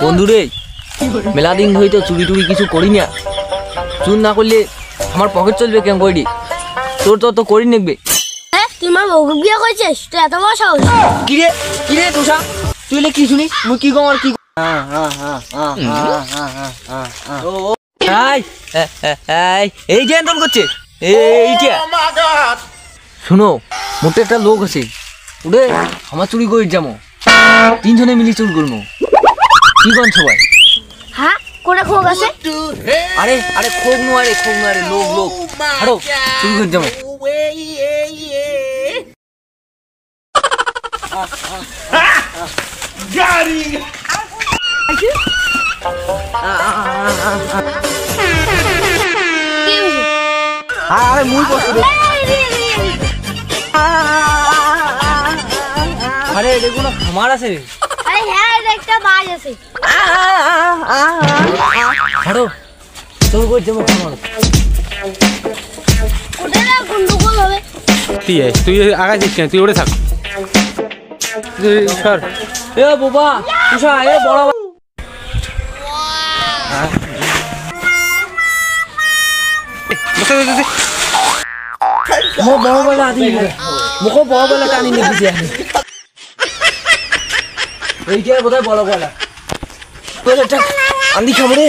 বন্ধুরে মেলা দিন ধরে তো চুরি টুরি কিছু করি না, চুর না করলে আমার পকেট চলবে কেন করি? তোর তো করি নেবে। তুই আমার বউকে বিয়ে করছিস? তুই এত বড় সাহস? কিরে তুষা, তুই কি শুনি মুই কি কম আর কি এই যে এমন করছে এইটা। শোনো, মোটে একটা লোক আছে ওরে আমার চুরি করে যাবো, তিনজনে মিলি চুরি করবো, কি কন সবাই? হ্যাঁ, কোনে খোক আছে? আরে খোক নোয়ারে লোক হারো চুরি করে যাবো। আরে মুই বসে আরে দেখুন খামার আছে। আরে হ্যাঁ, একটা বাজ আছে। হারো চুরি করে যাবো খামার। ওটা না গন্ডগোল হবে। তুই আগা যাচ্ছিস না, তুই ওরে থাক। সর এ বাবা তুষা, এ বড় বড় বেলা আদি মুখ বড় বেলা টানি নিয়ে এইটা বোধহয় বড় বেলা আন্দি খাবো রে।